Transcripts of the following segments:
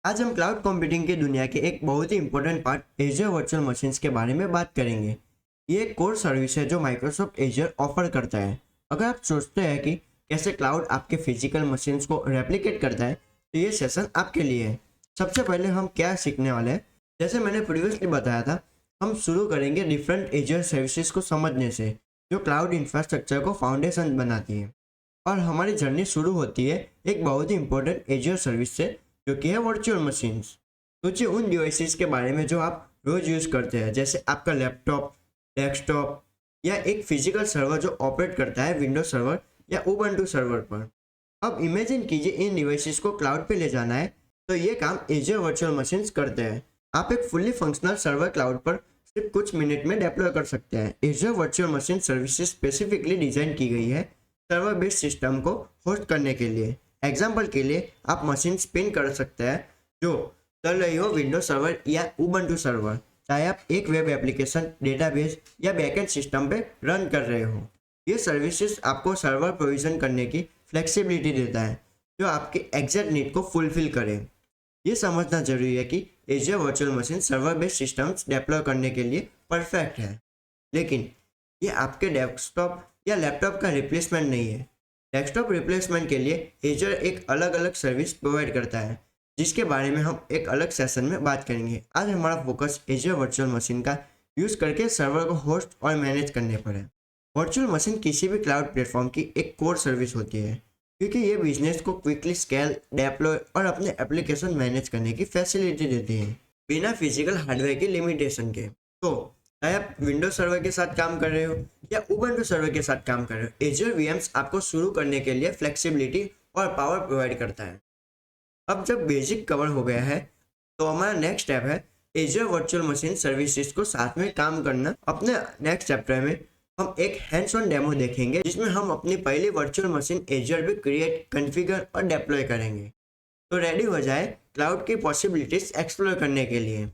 आज हम cloud computing की दुनिया के एक बहुत ही important part Azure virtual machines के बारे में बात करेंगे। ये एक कोर सर्विस है जो माइक्रोसॉफ्ट एजर ऑफर करता है। अगर आप सोचते हैं कि कैसे क्लाउड आपके फिजिकल मशीन्स को रेप्लिकेट करता है, तो ये सेशन आपके लिए है। सबसे पहले हम क्या सीखने वाले हैं, जैसे मैंने प्रीवियसली बताया था, हम शुरू करेंगे डिफरेंट एजर सर्विसेज को समझने से, जो क्लाउड इंफ्रास्ट्रक्चर को फाउंडेशन बनाती है। और हमारी जर्नी शुरू होती है एक बहुत ही इंपॉर्टेंट एजर सर्विस से, जो कि है वर्चुअल मशीन्स। सोचिए उन डिवाइसेस के बारे में जो आप रोज यूज करते हैं, जैसे आपका लैपटॉप, डेस्कटॉप या एक फिजिकल सर्वर जो ऑपरेट करता है विंडोज सर्वर या उबंटू सर्वर पर। अब इमेजिन कीजिए इन डिवाइसेस को क्लाउड पे ले जाना है, तो ये काम एजर वर्चुअल मशीन्स करते हैं। आप एक फुल्ली फंक्शनल सर्वर क्लाउड पर सिर्फ कुछ मिनट में डिप्लॉय कर सकते हैं। Azure virtual machine services specifically design की गई है सर्वर बेस्ड सिस्टम को होस्ट करने के लिए। एग्जाम्पल के लिए आप मशीन स्पिन कर सकते हैं जो चल रही हो विंडोज सर्वर या उबंटू सर्वर, चाहे आप एक वेब एप्लीकेशन, डेटाबेस या बैकएंड सिस्टम पे रन कर रहे हो। ये सर्विसेज आपको सर्वर प्रोविजन करने की फ्लेक्सिबिलिटी देता है जो आपके एग्जैक्ट नीड को फुलफिल करे। ये समझना जरूरी है कि Azure virtual machine server based systems deploy करने के लिए परफेक्ट है, लेकिन ये आपके डेस्कटॉप या लैपटॉप का रिप्लेसमेंट नहीं है। डेस्कटॉप रिप्लेसमेंट के लिए एजर एक अलग अलग सर्विस प्रोवाइड करता है, जिसके बारे में हम एक अलग सेशन में बात करेंगे। आज हमारा फोकस एजर वर्चुअल मशीन का यूज करके सर्वर को होस्ट और मैनेज करने पर है। वर्चुअल मशीन किसी भी क्लाउड प्लेटफॉर्म की एक कोर सर्विस होती है, क्योंकि ये बिजनेस को क्विकली स्केल, डेप्लॉय और अपने एप्लीकेशन मैनेज करने की फैसिलिटी देती है, बिना फिजिकल हार्डवेयर की लिमिटेशन के। तो चाहे आप विंडोज सर्वर के साथ काम कर रहे हो या उबंटू सर्वर के साथ काम कर रहे हो, एजर वीएम्स आपको शुरू करने के लिए फ्लेक्सिबिलिटी और पावर प्रोवाइड करता है। अब जब बेसिक कवर हो गया है, तो हमारा नेक्स्ट स्टेप है एजर वर्चुअल मशीन सर्विसेज को साथ में काम करना। अपने नेक्स्ट चैप्टर में हम एक हैंड्स ऑन डेमो देखेंगे, जिसमें हम अपनी पहली वर्चुअल मशीन एजर भी क्रिएट, कॉन्फ़िगर और डिप्लॉय करेंगे। तो रेडी हो जाए क्लाउड की पॉसिबिलिटीज एक्सप्लोर करने के लिए।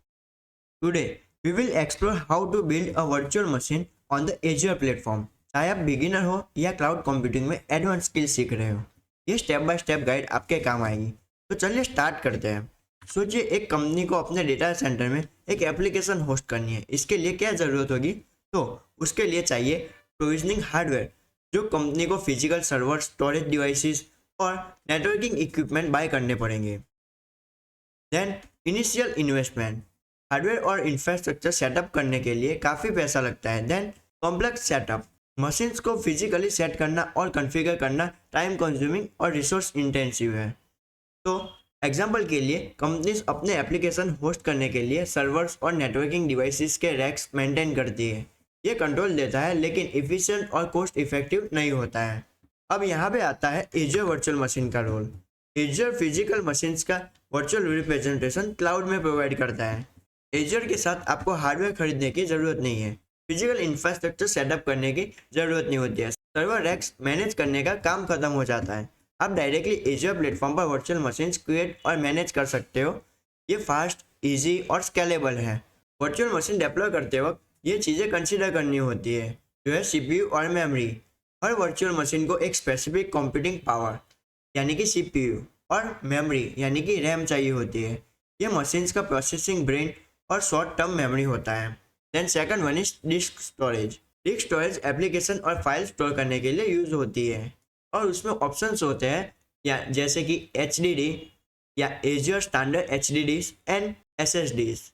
Today we will explore how to build a virtual machine on the Azure platform। चाहे आप बिगिनर हो या क्लाउड कंप्यूटिंग में एडवांस स्किल सीख रहे हो, ये स्टेप बाय स्टेप गाइड आपके काम आएगी। तो चलिए स्टार्ट करते हैं। सोचिए एक कंपनी को अपने डेटा सेंटर में एक एप्लीकेशन होस्ट करनी है। इसके लिए क्या ज़रूरत होगी? तो उसके लिए चाहिए प्रोविजनिंग हार्डवेयर, जो कंपनी को फिजिकल सर्वर, स्टोरेज डिवाइसेस और नेटवर्किंग इक्विपमेंट बाय करने पड़ेंगे। देन इनिशियल इन्वेस्टमेंट, हार्डवेयर और इंफ्रास्ट्रक्चर सेटअप करने के लिए काफ़ी पैसा लगता है। देन कॉम्प्लेक्स सेटअप, मशीन्स को फिजिकली सेट करना और कॉन्फ़िगर करना टाइम कंज्यूमिंग और रिसोर्स इंटेंसिव है। तो एग्जांपल के लिए कंपनीज अपने एप्लीकेशन होस्ट करने के लिए सर्वर्स और नेटवर्किंग डिवाइसेस के रैक्स मेंटेन करती है। ये कंट्रोल देता है, लेकिन इफिशिएंट और कॉस्ट इफेक्टिव नहीं होता है। अब यहाँ पे आता है एजर वर्चुअल मशीन का रोल। एजर फिजिकल मशीन्स का वर्चुअल रिप्रेजेंटेशन क्लाउड में प्रोवाइड करता है। एजर के साथ आपको हार्डवेयर खरीदने की ज़रूरत नहीं है, फिजिकल इंफ्रास्ट्रक्चर सेटअप करने की ज़रूरत नहीं होती है, सर्वर रैक्स मैनेज करने का काम खत्म हो जाता है। आप डायरेक्टली एजर प्लेटफॉर्म पर वर्चुअल मशीन्स क्रिएट और मैनेज कर सकते हो। ये फास्ट, इजी और स्केलेबल है। वर्चुअल मशीन डिप्लॉय करते वक्त ये चीज़ें कंसिडर करनी होती है, जो है सीपीयू और मेमोरी। हर वर्चुअल मशीन को एक स्पेसिफिक कंप्यूटिंग पावर यानी कि सीपीयू और मेमोरी यानी कि रैम चाहिए होती है। ये मशीन्स का प्रोसेसिंग ब्रेन और शॉर्ट टर्म मेमोरी होता है। Then second one is disk storage. Disk storage application और फाइल स्टोर करने के लिए यूज होती है, और उसमें ऑप्शंस होते हैं या जैसे कि HDD या Azure standard HDDs and SSDs।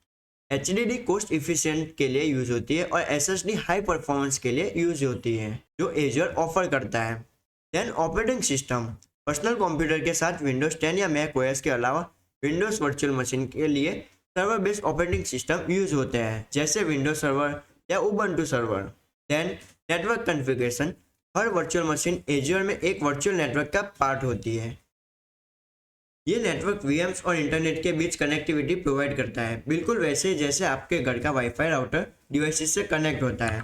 HDD cost efficient के लिए यूज होती है और SSD हाई परफॉर्मेंस के लिए यूज होती है, जो एजर ऑफर करता है। Then operating system, personal computer के साथ विंडोज 10 या मैक OS के अलावा विंडोज वर्चुअल मशीन के लिए server based operating system use होते हैं, जैसे विंडोज सर्वर या Ubuntu server. Then network configuration, हर वर्चुअल मशीन एजर में एक वर्चुअल नेटवर्क का पार्ट होती है। ये नेटवर्क वीएम्स और इंटरनेट के बीच कनेक्टिविटी प्रोवाइड करता है, बिल्कुल वैसे जैसे आपके घर का वाईफाई राउटर डिवाइसेस से कनेक्ट होता है।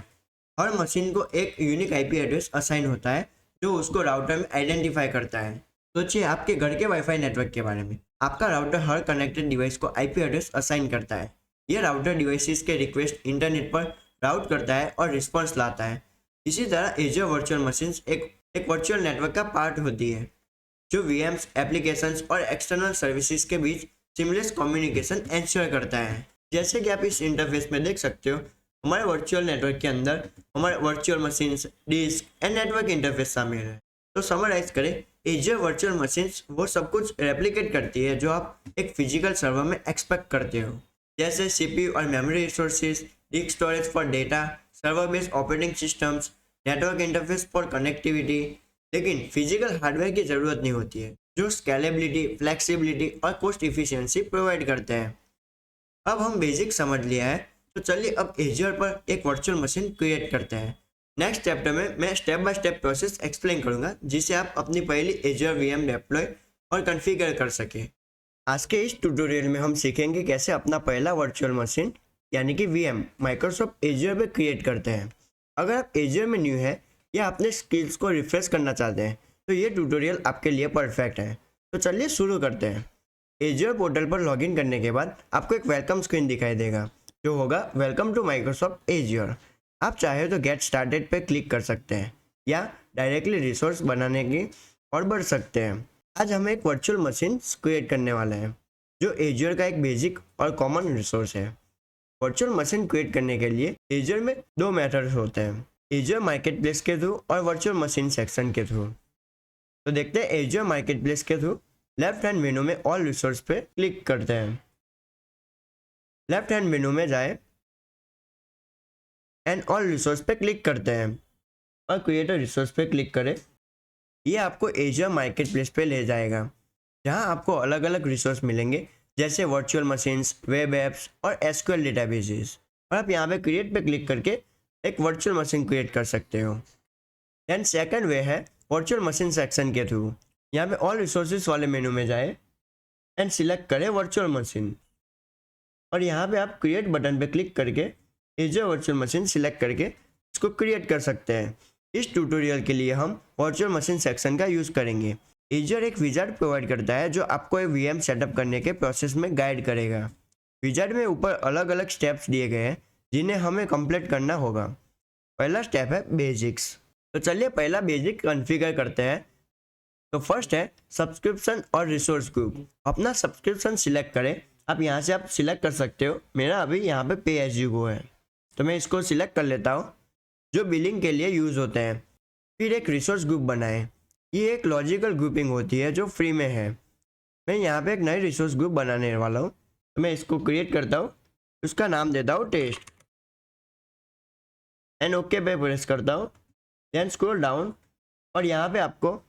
हर मशीन को एक यूनिक IP एड्रेस असाइन होता है, जो उसको राउटर में आइडेंटिफाई करता है। सोचिए आपके घर के वाईफाई नेटवर्क के बारे में। आपका राउटर हर कनेक्टेड डिवाइस को IP एड्रेस असाइन करता है। यह राउटर डिवाइसेस के रिक्वेस्ट इंटरनेट पर राउट करता है और रिस्पॉन्स लाता है। इसी तरह एजर वर्चुअल मशीन्स एक वर्चुअल नेटवर्क का पार्ट होती है, जो VMs, एप्लीकेशंस और एक्सटर्नल सर्विसेज के बीच सिमलेस कम्युनिकेशन एंश्योर करता है। जैसे कि आप इस इंटरफेस में देख सकते हो, हमारे वर्चुअल नेटवर्क के अंदर हमारे virtual machines, disk and network interface शामिल है। तो समराइज करें, एजर वर्चुअल मशीन्स वो सब कुछ रेप्लिकेट करती है जो आप एक फिजिकल सर्वर में एक्सपेक्ट करते हो, जैसे सीपीयू और memory resources, disk storage for data, server based operating systems, network interface for connectivity. लेकिन फिजिकल हार्डवेयर की जरूरत नहीं होती है, जो स्केलेबिलिटी, फ्लेक्सिबिलिटी और कॉस्ट इफिशिएंसी प्रोवाइड करते हैं। अब हम बेसिक समझ लिया है, तो चलिए अब एजर पर एक वर्चुअल मशीन क्रिएट करते हैं। नेक्स्ट चैप्टर में मैं step by step process explain करूंगा, जिससे आप अपनी पहली एजर वीएम डिप्लॉय और कॉन्फ़िगर कर सकें। आज के इस ट्यूटोरियल में हम सीखेंगे कैसे अपना पहला वर्चुअल मशीन यानी कि वीएम माइक्रोसॉफ्ट एजर पे क्रिएट करते हैं। अगर आप एजर में न्यू है या अपने स्किल्स को रिफ्रेश करना चाहते हैं तो ये ट्यूटोरियल आपके लिए परफेक्ट है। तो चलिए शुरू करते हैं। एजर पोर्टल पर लॉगिन करने के बाद आपको एक वेलकम स्क्रीन दिखाई देगा जो होगा वेलकम टू माइक्रोसॉफ्ट एजर। आप चाहे तो गेट स्टार्टेड पे क्लिक कर सकते हैं या डायरेक्टली रिसोर्स बनाने की और बढ़ सकते हैं। आज हम एक वर्चुअल मशीन क्रिएट करने वाले हैं जो एजर का एक बेसिक और कॉमन रिसोर्स है। वर्चुअल मशीन क्रिएट करने के लिए एजर में दो मेथड्स होते हैं, एजर मार्केट प्लेस के थ्रू और वर्चुअल मशीन सेक्शन के थ्रू। तो देखते हैं एजर मार्केट प्लेस के थ्रू। लेफ्ट हैंड मेनू में ऑल रिसोर्स पे क्लिक करते हैं। लेफ्ट हैंड मेनू में जाए एंड ऑल रिसोर्स पे क्लिक करते हैं और क्रिएट अ रिसोर्स पे क्लिक करें। ये आपको एजर मार्केट प्लेस पे ले जाएगा जहां आपको अलग अलग रिसोर्स मिलेंगे, जैसे वर्चुअल मशीन्स, वेब एप्स और एसक्यूएल डेटाबेसेस। और आप यहाँ पे क्रिएट पे क्लिक करके एक वर्चुअल मशीन क्रिएट कर सकते हो। एंड सेकंड वे है वर्चुअल मशीन सेक्शन के थ्रू। यहाँ पे ऑल रिसोर्सेज वाले मेनू में जाए एंड सिलेक्ट करें वर्चुअल मशीन और यहाँ पे आप क्रिएट बटन पे क्लिक करके एजर वर्चुअल मशीन सिलेक्ट करके इसको क्रिएट कर सकते हैं। इस ट्यूटोरियल के लिए हम वर्चुअल मशीन सेक्शन का यूज़ करेंगे। एजर एक विजार्ड प्रोवाइड करता है जो आपको एक वीएम सेटअप करने के प्रोसेस में गाइड करेगा। विजार्ड में ऊपर अलग अलग स्टेप्स दिए गए हैं जिन्हें हमें कंप्लीट करना होगा। पहला स्टेप है बेसिक्स। तो चलिए पहला बेसिक कॉन्फ़िगर करते हैं। तो फर्स्ट है सब्सक्रिप्शन और रिसोर्स ग्रुप। अपना सब्सक्रिप्शन सिलेक्ट करें। आप यहाँ से आप सिलेक्ट कर सकते हो। मेरा अभी यहाँ पे पे एज यू गो है तो मैं इसको सिलेक्ट कर लेता हूँ, जो बिलिंग के लिए यूज़ होते हैं। फिर एक रिसोर्स ग्रुप बनाएं। ये एक लॉजिकल ग्रुपिंग होती है जो फ्री में है। मैं यहाँ पे एक नई रिसोर्स ग्रुप बनाने वाला हूँ तो मैं इसको क्रिएट करता हूँ, उसका नाम देता हूँ टेस्ट एंड ओके पे प्रेस करता हूँ। देन स्क्रॉल डाउन और यहाँ पे आपको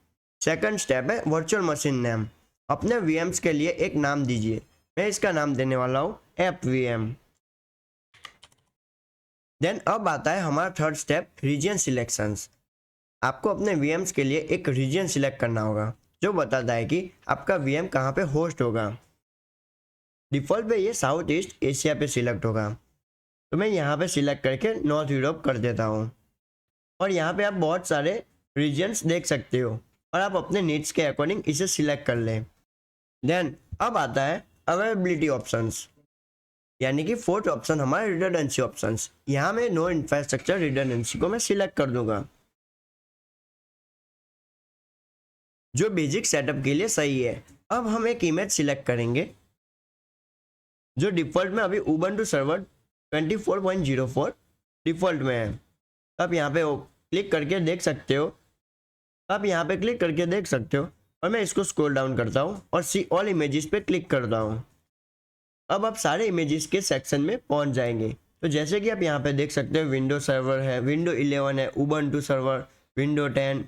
सेकंड स्टेप है वर्चुअल मशीन नेम। अपने वीएम्स के लिए एक नाम दीजिए। मैं इसका नाम देने वाला हूँ ऐप वीएम। देन अब आता है हमारा थर्ड स्टेप रीजन सिलेक्शंस। आपको अपने वीएम्स के लिए एक रीजन सिलेक्ट करना होगा जो बताता है कि आपका वीएम कहाँ पे होस्ट होगा। डिफ़ॉल्ट पे ये साउथ ईस्ट एशिया पे सिलेक्ट होगा तो मैं यहाँ पे सिलेक्ट करके नॉर्थ यूरोप कर देता हूँ। और यहाँ पे आप बहुत सारे रीजन्स देख सकते हो और आप अपने नीड्स के अकॉर्डिंग इसे सिलेक्ट कर लें। देन अब आता है अवेलेबिलिटी ऑप्शंस, यानी कि फोर्थ ऑप्शन हमारे रिडंडेंसी ऑप्शंस। यहाँ में नो इंफ्रास्ट्रक्चर रिडंडेंसी को मैं सिलेक्ट कर दूंगा, जो बेसिक सेटअप के लिए सही है। अब हम एक इमेज सिलेक्ट करेंगे जो डिफ़ॉल्ट में अभी उबंटू सर्वर 24.04 डिफ़ॉल्ट में है। आप यहाँ पे क्लिक करके देख सकते हो। आप यहाँ पे क्लिक करके देख सकते हो और मैं इसको स्क्रॉल डाउन करता हूँ और सी ऑल इमेजेस पे क्लिक करता हूँ। अब आप सारे इमेजेस के सेक्शन में पहुँच जाएंगे। तो जैसे कि आप यहाँ पे देख सकते हो, विंडो सर्वर है, विंडो 11 है, उबंटू सर्वर, विंडो 10।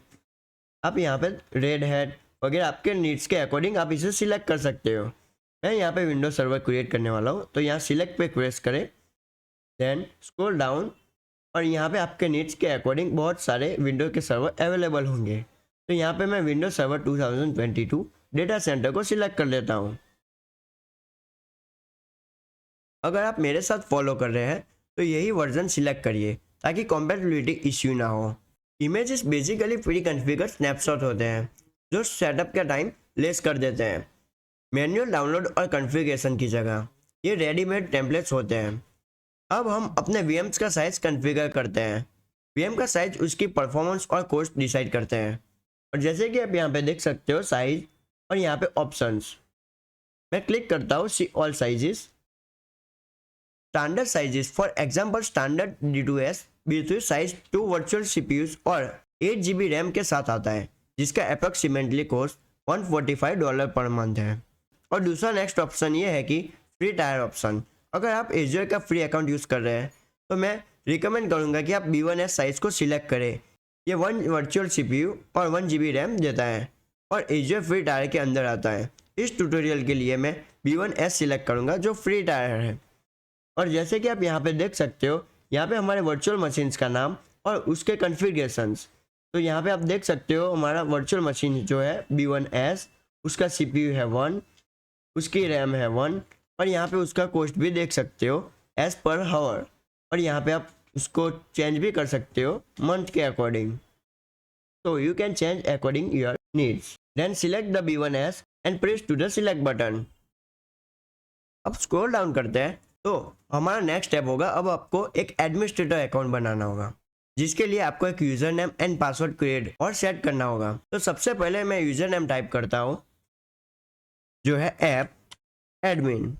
आप यहाँ पे रेड हैट वगैरह आपके नीड्स के अकॉर्डिंग आप इसे सिलेक्ट कर सकते हो। मैं यहाँ पे विंडो सर्वर क्रिएट करने वाला हूँ तो यहाँ सिलेक्ट पे प्रेस करें, देन स्क्रॉल डाउन और यहाँ पे आपके नीड्स के अकॉर्डिंग बहुत सारे विंडो के सर्वर अवेलेबल होंगे। तो यहाँ पे मैं विंडो सर्वर 2022 डेटा सेंटर को सिलेक्ट कर लेता हूँ। अगर आप मेरे साथ फॉलो कर रहे हैं तो यही वर्जन सिलेक्ट करिए ताकि कॉम्पैटिबिलिटी इश्यू ना हो। Images basically pre configure snapshot होते हैं जो सेटअप का टाइम लेस कर देते हैं। मैनुअल डाउनलोड और कॉन्फ़िगरेशन की जगह ये रेडीमेड टेम्पलेट्स होते हैं। अब हम अपने वीएम्स का साइज कॉन्फ़िगर करते हैं। वीएम का साइज उसकी परफॉर्मेंस और कॉस्ट डिसाइड करते हैं। और जैसे कि आप यहाँ पे देख सकते हो साइज और यहाँ पे ऑप्शंस। मैं क्लिक करता हूँ see all sizes, standard sizes for example standard D2S B3 size 2 virtual CPUs और 8 GB रैम के साथ आता है, जिसका अप्रोक्सीमेटली कॉस्ट $145 पर मंथ है। और दूसरा नेक्स्ट ऑप्शन ये है कि फ्री टायर ऑप्शन। अगर आप एजर का फ्री अकाउंट यूज़ कर रहे हैं तो मैं रिकमेंड करूँगा कि आप B1S साइज को सिलेक्ट करें। ये 1 वर्चुअल CPU और 1 GB रैम देता है और एजर फ्री टायर के अंदर आता है। इस ट्यूटोरियल के लिए मैं B1S सिलेक्ट करूँगा जो फ्री टायर है। और जैसे कि आप यहाँ पे देख सकते हो, यहाँ पे हमारे वर्चुअल मशीन्स का नाम और उसके कॉन्फ़िगरेशंस। तो यहाँ पे आप देख सकते हो हमारा वर्चुअल मशीन जो है B1S, उसका CPU है 1, उसकी रैम है 1 और यहाँ पे उसका कॉस्ट भी देख सकते हो एज पर हावर। और यहाँ पे आप उसको चेंज भी कर सकते हो मंथ के अकॉर्डिंग। तो you can change according your needs. Then select the B1S and press to the select button. अब स्क्रॉल डाउन करते हैं तो हमारा नेक्स्ट स्टेप होगा, अब आपको एक एडमिनिस्ट्रेटर अकाउंट बनाना होगा, जिसके लिए आपको एक user name and password create और सेट करना होगा। तो सबसे पहले मैं यूजर नेम टाइप करता हूँ जो है ऐप एडमिन।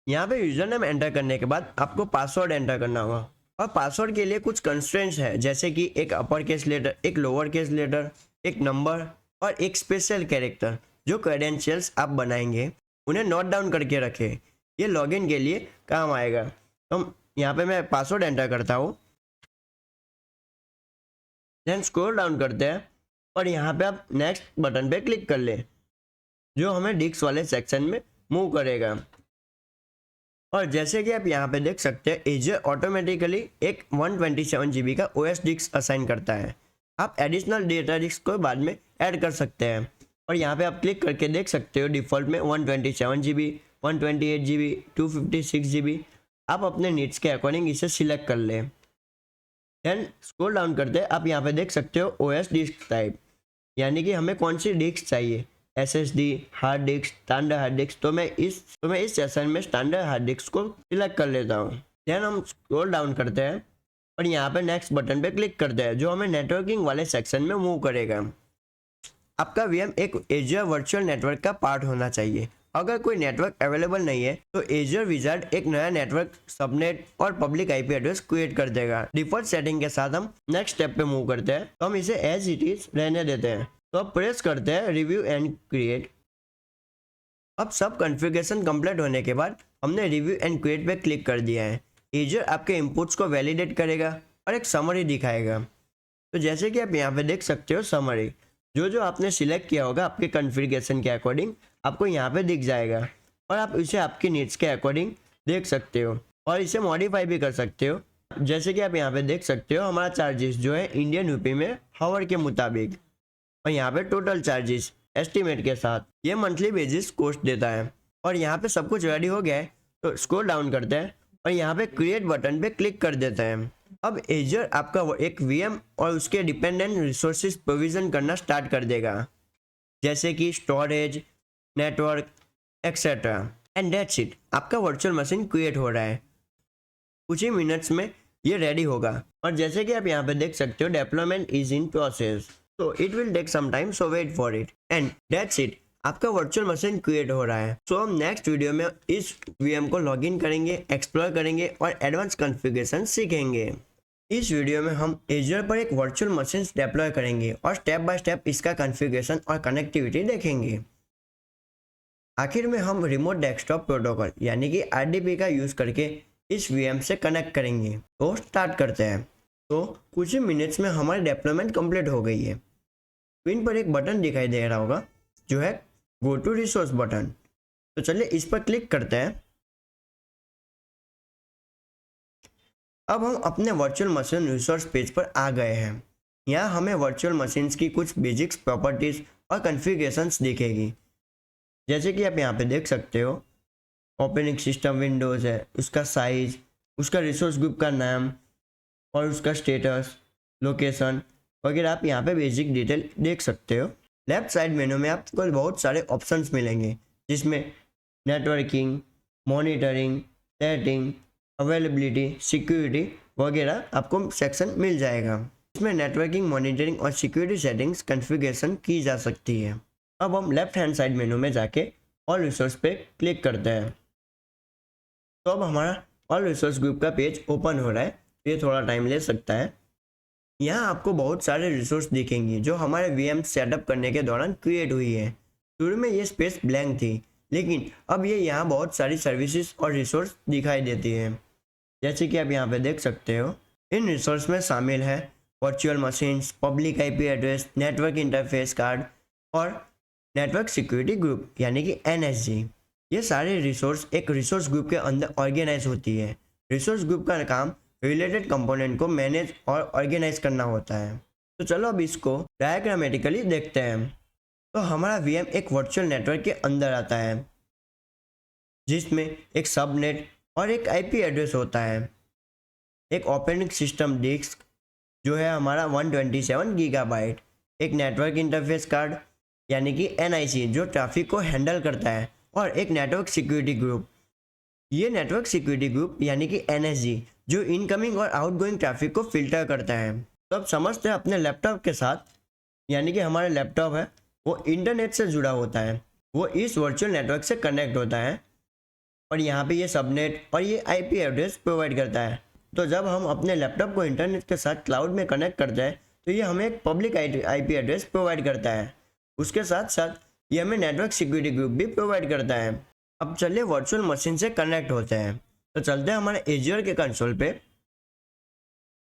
यहाँ पे यूजर नेम एंटर करने के बाद आपको पासवर्ड एंटर करना होगा और पासवर्ड के लिए कुछ कंस्ट्रेंट्स है, जैसे कि एक अपर केस लेटर, एक लोअर केस लेटर, एक नंबर और एक स्पेशल कैरेक्टर। जो क्रेडेंशियल्स आप बनाएंगे उन्हें नोट डाउन करके रखें, ये लॉगिन के लिए काम आएगा। तो यहाँ पे मैं पासवर्ड एंटर करता हूँ, देन स्क्रॉल डाउन करते हैं और यहाँ पे आप नेक्स्ट बटन पे क्लिक कर लें, जो हमें डिस्क वाले सेक्शन में मूव करेगा। और जैसे कि आप यहाँ पे देख सकते हैं, एजर ऑटोमेटिकली एक 127 GB का OS डिस्क असाइन करता है। आप एडिशनल डेटा डिस्क को बाद में ऐड कर सकते हैं। और यहाँ पे आप क्लिक करके देख सकते हो डिफ़ॉल्ट में 127 GB, 128 GB, 256 GB। आप अपने नीड्स के अकॉर्डिंग इसे सिलेक्ट कर लें। देन स्क्रॉल डाउन करते हैं, आप यहाँ पे देख सकते हो OS डिस्क टाइप, यानी कि हमें कौन सी डिस्क चाहिए, SSD, hard disk, standard hard disk. तो मैं इस सेशन में स्टैंडर्ड हार्ड डिस्क को सिलेक्ट कर लेता हूँ। देन हम स्क्रॉल डाउन करते हैं और यहाँ पे नेक्स्ट बटन पे क्लिक करते हैं, जो हमें नेटवर्किंग वाले सेक्शन में मूव करेगा। आपका VM एक एजर वर्चुअल नेटवर्क का पार्ट होना चाहिए। अगर कोई नेटवर्क अवेलेबल नहीं है तो एजर विजार्ड एक नया नेटवर्क, सबनेट और पब्लिक IP एड्रेस क्रिएट कर देगा। डिफॉल्ट सेटिंग के साथ हम नेक्स्ट स्टेप पे मूव करते हैं, तो हम इसे एज इट इज रहने देते हैं। तो अब प्रेस करते हैं रिव्यू एंड क्रिएट। अब सब कॉन्फ़िगरेशन कंप्लीट होने के बाद हमने रिव्यू एंड क्रिएट पे क्लिक कर दिया है। एजर आपके इनपुट्स को वैलिडेट करेगा और एक समरी दिखाएगा। तो जैसे कि आप यहाँ पे देख सकते हो, समरी जो आपने सिलेक्ट किया होगा आपके कॉन्फ़िगरेशन के अकॉर्डिंग आपको यहाँ पे दिख जाएगा और आप इसे आपकी नीड्स के अकॉर्डिंग देख सकते हो और इसे मॉडिफाई भी कर सकते हो। जैसे कि आप यहाँ पे देख सकते हो, हमारा चार्जेस जो है इंडियन रुपी में हावर के मुताबिक, और यहाँ पे टोटल चार्जेस एस्टीमेट के साथ ये मंथली बेसिस कॉस्ट देता है। और यहाँ पे सब कुछ रेडी हो गया है, तो स्क्रॉल डाउन करते हैं और यहाँ पे क्रिएट बटन पे क्लिक कर देते हैं। अब एजर आपका एक VM और उसके डिपेंडेंट रिसोर्सेज प्रोविजन करना स्टार्ट कर देगा, जैसे कि storage, network etcetera. And that's it, आपका वर्चुअल मशीन क्रिएट हो रहा है। कुछ ही मिनट्स में ये रेडी होगा। और जैसे कि आप यहाँ पे देख सकते हो, डेवलपमेंट इज इन प्रोसेस, तो it will take some time, so wait for it. And that's it, आपका वर्चुअल मशीन क्रिएट हो रहा है। सो हम नेक्स्ट वीडियो में इस VM को लॉगिन करेंगे, एक्सप्लोर करेंगे और एडवांस कॉन्फ़िगरेशन सीखेंगे। इस वीडियो में हम एजर पर एक वर्चुअल मशीन डिप्लॉय करेंगे और स्टेप बाय स्टेप इसका कॉन्फ़िगरेशन और कनेक्टिविटी देखेंगे। आखिर में हम रिमोट डेस्कटॉप प्रोटोकॉल यानी कि RDP का यूज़ करके इस VM से कनेक्ट करेंगे। तो स्टार्ट करते हैं। तो कुछ ही मिनट्स में हमारी डेवलपमेंट कंप्लीट हो गई है। स्क्रीन पर एक बटन दिखाई दे रहा होगा जो है गो टू रिसोर्स बटन। तो चलिए इस पर क्लिक करते हैं। अब हम अपने वर्चुअल मशीन रिसोर्स पेज पर आ गए हैं। यहाँ हमें वर्चुअल मशीन्स की कुछ बेसिक्स प्रॉपर्टीज और कॉन्फ़िगरेशंस दिखेगी, जैसे कि आप यहाँ पे देख सकते हो। ऑपरेटिंग सिस्टम विंडोज़ है, उसका साइज, उसका रिसोर्स ग्रुप का नाम और उसका स्टेटस, लोकेशन वगैरह आप यहाँ पे बेसिक डिटेल देख सकते हो। लेफ्ट साइड मेनू में आपको बहुत सारे ऑप्शंस मिलेंगे, जिसमें networking, monitoring, setting, availability, security वगैरह आपको सेक्शन मिल जाएगा। इसमें नेटवर्किंग, मॉनिटरिंग और सिक्योरिटी सेटिंग्स कॉन्फ़िगरेशन की जा सकती है। अब हम लेफ्ट हैंड साइड मेनू में जाके ऑल रिसोर्स पे क्लिक करते हैं तो अब हमारा ऑल रिसोर्स ग्रुप का पेज ओपन हो रहा है। ये थोड़ा टाइम ले सकता है। यहाँ आपको बहुत सारे रिसोर्स दिखेंगे जो हमारे VM सेटअप करने के दौरान क्रिएट हुई है। शुरू में ये स्पेस ब्लैंक थी, लेकिन अब ये यहाँ बहुत सारी सर्विसेज और रिसोर्स दिखाई देती है, जैसे कि आप यहाँ पे देख सकते हो। इन रिसोर्स में शामिल है virtual machines, public IP address, network interface card और नेटवर्क सिक्योरिटी ग्रुप यानी कि NSG। ये सारे रिसोर्स एक रिसोर्स ग्रुप के अंदर ऑर्गेनाइज होती है। रिसोर्स ग्रुप का काम रिलेटेड कंपोनेंट को मैनेज और ऑर्गेनाइज करना होता है। तो चलो अब इसको डायग्रामेटिकली देखते हैं। तो हमारा VM एक वर्चुअल नेटवर्क के अंदर आता है जिसमें एक सबनेट और एक IP एड्रेस होता है। एक ऑपरेटिंग सिस्टम डिस्क जो है हमारा 127 गीगाबाइट, एक नेटवर्क इंटरफेस कार्ड यानी कि NIC जो ट्रैफिक को हैंडल करता है, और एक नेटवर्क सिक्योरिटी ग्रुप। ये नेटवर्क सिक्योरिटी ग्रुप यानी कि NSG जो इनकमिंग और आउटगोइंग ट्रैफिक को फिल्टर करता है। तो अब समझते हैं अपने लैपटॉप के साथ, यानी कि हमारा लैपटॉप है वो इंटरनेट से जुड़ा होता है, वो इस वर्चुअल नेटवर्क से कनेक्ट होता है और यहाँ पे ये सबनेट और ये IP एड्रेस प्रोवाइड करता है। तो जब हम अपने लैपटॉप को इंटरनेट के साथ क्लाउड में कनेक्ट करते हैं तो ये हमें एक पब्लिक IP एड्रेस प्रोवाइड करता है। उसके साथ साथ ये हमें नेटवर्क सिक्योरिटी ग्रुप भी प्रोवाइड करता है। अब चलिए वर्चुअल मशीन से कनेक्ट होते हैं। तो चलते हैं हमारे एज्योर के कंसोल पे।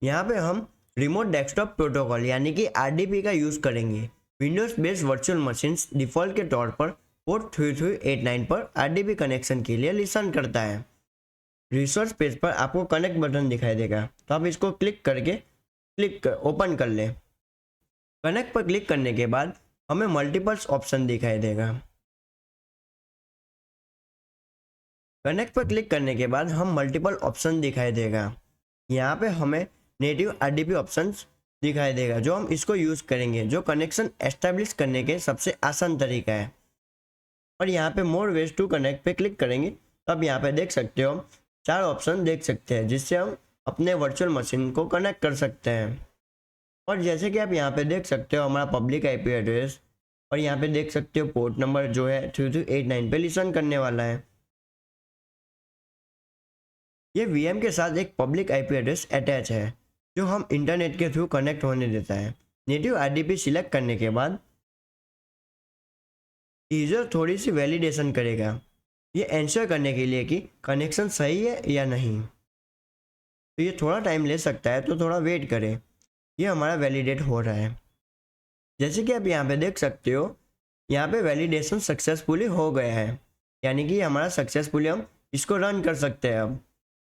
यहाँ पे हम रिमोट डेस्कटॉप प्रोटोकॉल यानी कि RDP का यूज़ करेंगे। Windows based virtual machines default के तौर पर पोर्ट 3389 पर RDP कनेक्शन के लिए लिसन करता है। रिसोर्स पेज पर आपको कनेक्ट बटन दिखाई देगा, तो आप इसको क्लिक करके ओपन कर लें। कनेक्ट पर क्लिक करने के बाद हमें मल्टीपल्स ऑप्शन दिखाई देगा। कनेक्ट पर क्लिक करने के बाद हम मल्टीपल ऑप्शन दिखाई देगा। यहाँ पे हमें नेटिव RDP ऑप्शंस दिखाई देगा जो हम इसको यूज़ करेंगे, जो कनेक्शन एस्टेब्लिश करने के सबसे आसान तरीका है। और यहाँ पे मोर वेज टू कनेक्ट पे क्लिक करेंगे तो आप यहाँ पे देख सकते हो 4 ऑप्शन देख सकते हैं जिससे हम अपने वर्चुअल मशीन को कनेक्ट कर सकते हैं। और जैसे कि आप यहाँ पे देख सकते हो हमारा पब्लिक IP एड्रेस, और यहाँ पे देख सकते हो पोर्ट नंबर जो है 3389 पे लिसन करने वाला है। ये VM के साथ एक पब्लिक IP एड्रेस अटैच है जो हम इंटरनेट के थ्रू कनेक्ट होने देता है। नेटिव RDP सिलेक्ट करने के बाद यूजर थोड़ी सी वैलिडेशन करेगा, ये एंश्योर करने के लिए कि कनेक्शन सही है या नहीं। तो ये थोड़ा टाइम ले सकता है, तो थोड़ा वेट करें। ये हमारा वैलिडेट हो रहा है। जैसे कि आप यहाँ पे देख सकते हो, यहाँ पे वैलिडेशन सक्सेसफुली हो गया है, यानी कि हमारा सक्सेसफुली हम इसको रन कर सकते हैं। अब